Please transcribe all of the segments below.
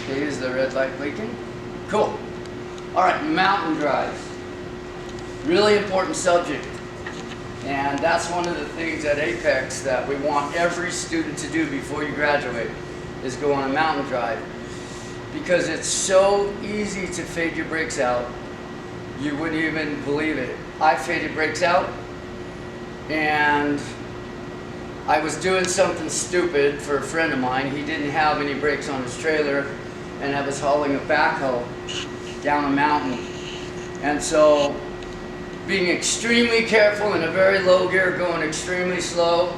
Okay, is the red light blinking? Cool. All right, mountain drive. Really important subject. And that's one of the things at Apex that we want every student to do before you graduate, is go on a mountain drive. Because it's so easy to fade your brakes out. You wouldn't even believe it. I faded brakes out, and I was doing something stupid for a friend of mine. He didn't have any brakes on his trailer, and I was hauling a backhoe down a mountain. And so, being extremely careful in a very low gear, going extremely slow,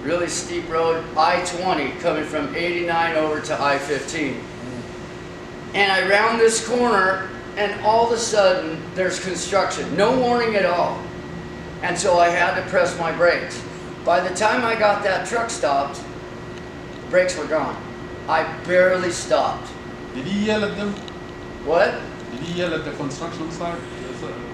really steep road, I-20 coming from 89 over to I-15. And I round this corner, and all of a sudden there's construction, no warning at all. And so I had to press my brakes. By the time I got that truck stopped, the brakes were gone. I barely stopped. Did he yell at them? What? Did he yell at the construction site?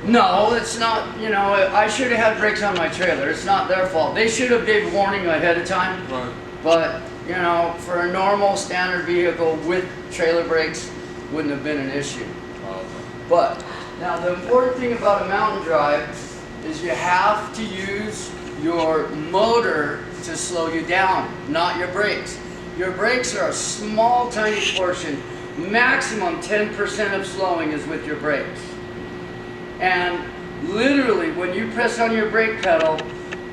No, it's not, you know, I should have had brakes on my trailer. It's not their fault. They should have gave warning ahead of time. Right. But, you know, for a normal standard vehicle with trailer brakes, wouldn't have been an issue. Oh, okay. But, now the important thing about a mountain drive is you have to use your motor to slow you down, not your brakes. Your brakes are a small, tiny portion. Maximum 10% of slowing is with your brakes. And literally, when you press on your brake pedal,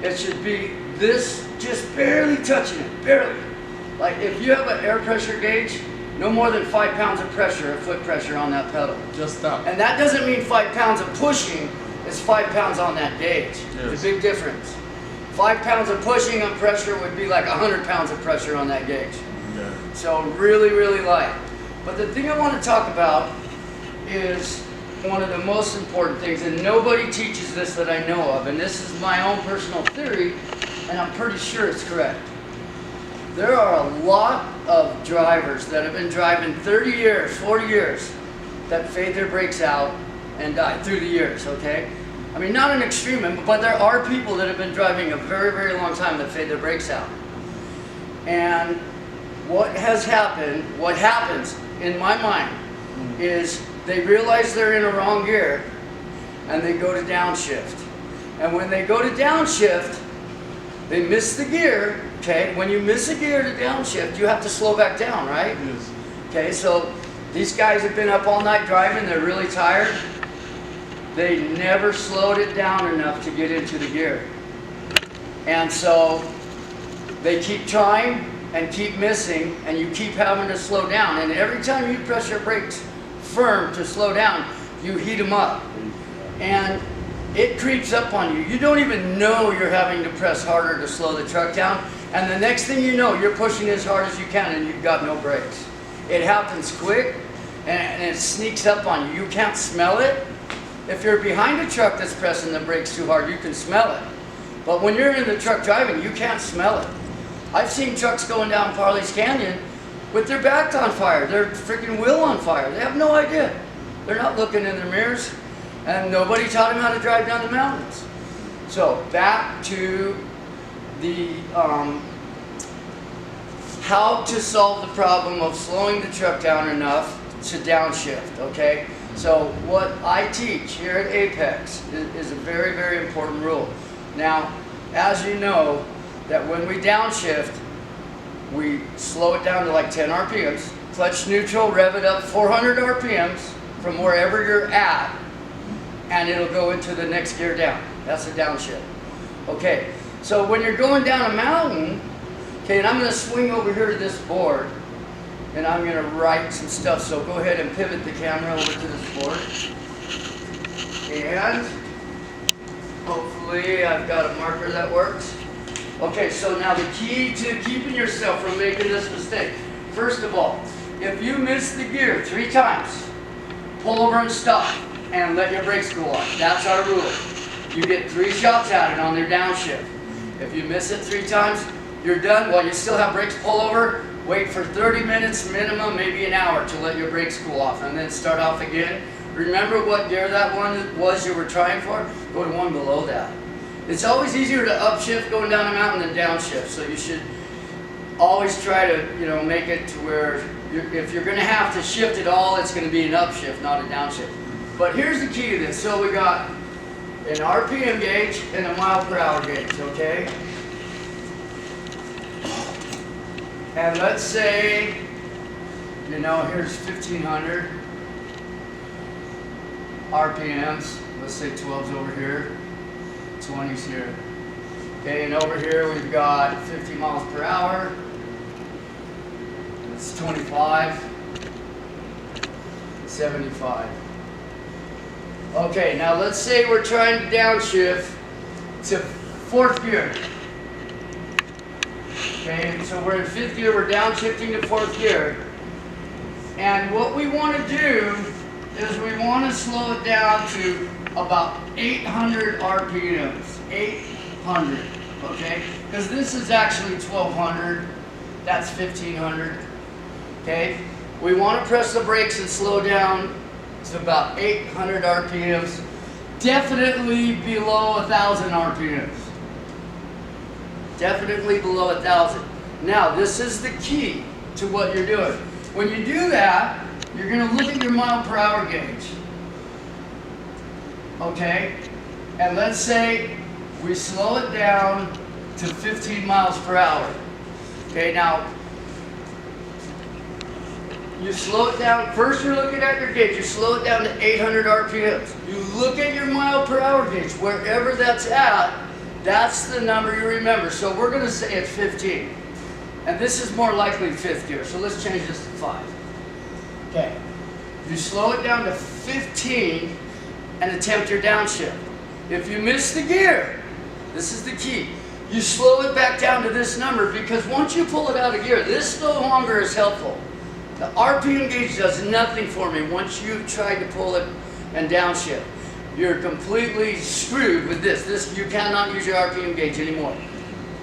it should be this, just barely touching it, barely. Like if you have an air pressure gauge, no more than 5 pounds of pressure, foot pressure on that pedal. Just that. And that doesn't mean 5 pounds of pushing, it's 5 pounds on that gauge. Yes. It's a big difference. 5 pounds of pushing on pressure would be like 100 pounds of pressure on that gauge. Yeah. So really, really light. But the thing I want to talk about is one of the most important things, and nobody teaches this that I know of, and this is my own personal theory, and I'm pretty sure it's correct. There are a lot of drivers that have been driving 30 years, 40 years, that fade their brakes out and die through the years, okay? I mean, not an extreme, but there are people that have been driving a very, very long time that fade their brakes out. And what has happened, what happens in my mind, is they realize they're in a wrong gear and they go to downshift. And when they go to downshift, they miss the gear, okay? When you miss a gear to downshift, you have to slow back down, right? Yes. Okay, so these guys have been up all night driving, they're really tired. They never slowed it down enough to get into the gear. And so they keep trying and keep missing, and you keep having to slow down. And every time you press your brakes firm to slow down, you heat them up. And it creeps up on you. You don't even know you're having to press harder to slow the truck down. And the next thing you know, you're pushing as hard as you can and you've got no brakes. It happens quick and it sneaks up on you. You can't smell it. If you're behind a truck that's pressing the brakes too hard, you can smell it. But when you're in the truck driving, you can't smell it. I've seen trucks going down Parley's Canyon with their back on fire, their freaking wheel on fire. They have no idea. They're not looking in their mirrors, and nobody taught them how to drive down the mountains. So back to the how to solve the problem of slowing the truck down enough to downshift, okay? So what I teach here at Apex is a very, very important rule. Now, as you know, that when we downshift, we slow it down to like 10 RPMs, clutch neutral, rev it up 400 RPMs from wherever you're at, and it'll go into the next gear down. That's a downshift. Okay, so when you're going down a mountain, okay, and I'm going to swing over here to this board, and I'm going to write some stuff, so go ahead and pivot the camera over to this board. And hopefully I've got a marker that works. Okay, so now the key to keeping yourself from making this mistake. First of all, if you miss the gear 3 times, pull over and stop and let your brakes go off. That's our rule. You get 3 shots at it on their downshift. If you miss it 3 times, you're done. While you still have brakes, pull over, wait for 30 minutes minimum, maybe an hour to let your brakes cool off, and then start off again. Remember what gear that one was you were trying for? Go to one below that. It's always easier to upshift going down a mountain than downshift, so you should always try to, you know, make it to where if you're going to have to shift it all, it's going to be an upshift, not a downshift. But here's the key to this. So we got an RPM gauge and a mile per hour gauge, okay? And let's say, you know, here's 1500 RPMs. Let's say 12's over here, 20's here. Okay, and over here we've got 50 miles per hour. It's 25, 75. Okay, now let's say we're trying to downshift to 4th gear. Okay, so we're in 5th gear, we're downshifting to 4th gear. And what we want to do is we want to slow it down to about 800 RPMs. 800, okay? Because this is actually 1200, that's 1500, okay? We want to press the brakes and slow down to about 800 RPMs, definitely below 1,000 RPMs. Definitely below 1,000. Now, this is the key to what you're doing. When you do that, you're going to look at your mile per hour gauge. Okay? And let's say we slow it down to 15 miles per hour. Okay, now, you slow it down. First, you're looking at your gauge. You slow it down to 800 RPMs. You look at your mile per hour gauge. Wherever that's at, that's the number you remember. So we're going to say it's 15. And this is more likely 5th gear. So let's change this to 5. Okay. You slow it down to 15 and attempt your downshift. If you miss the gear, this is the key. You slow it back down to this number, because once you pull it out of gear, this no longer is helpful. The RPM gauge does nothing for me once you've tried to pull it and downshift. You're completely screwed with this. You cannot use your RPM gauge anymore.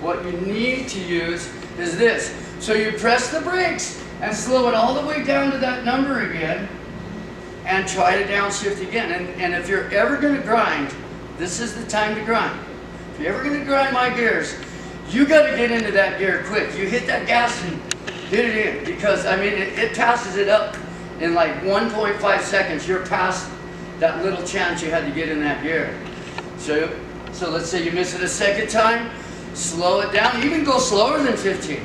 What you need to use is this. So you press the brakes and slow it all the way down to that number again and try to downshift again. And if you're ever going to grind, this is the time to grind. If you're ever going to grind my gears, you got to get into that gear quick. You hit that gas and hit it in, because I mean it passes it up in like 1.5 seconds. You're past that little chance you had to get in that gear. So let's say you miss it a second time, slow it down, even go slower than 15,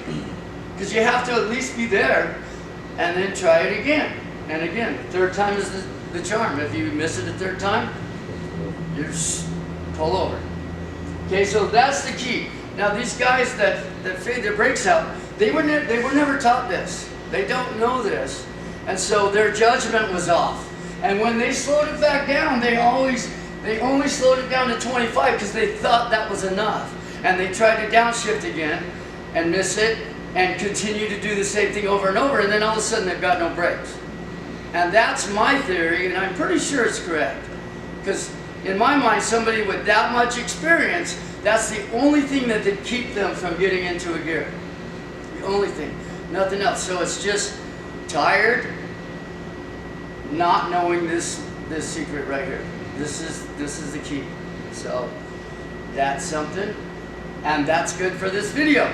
because you have to at least be there, and then try it again and again. Third time is the charm. If you miss it a third time, you just pull over. Okay, so that's the key. Now these guys that fade their brakes out, they were never taught this. They don't know this, and so their judgment was off. And when they slowed it back down, they only slowed it down to 25 because they thought that was enough. And they tried to downshift again and miss it and continue to do the same thing over and over, and then all of a sudden they've got no brakes. And that's my theory, and I'm pretty sure it's correct. Because in my mind, somebody with that much experience, that's the only thing that could keep them from getting into a gear. The only thing, nothing else. So it's just tired, not knowing this secret right here. This is the key. So that's something, and that's good for this video.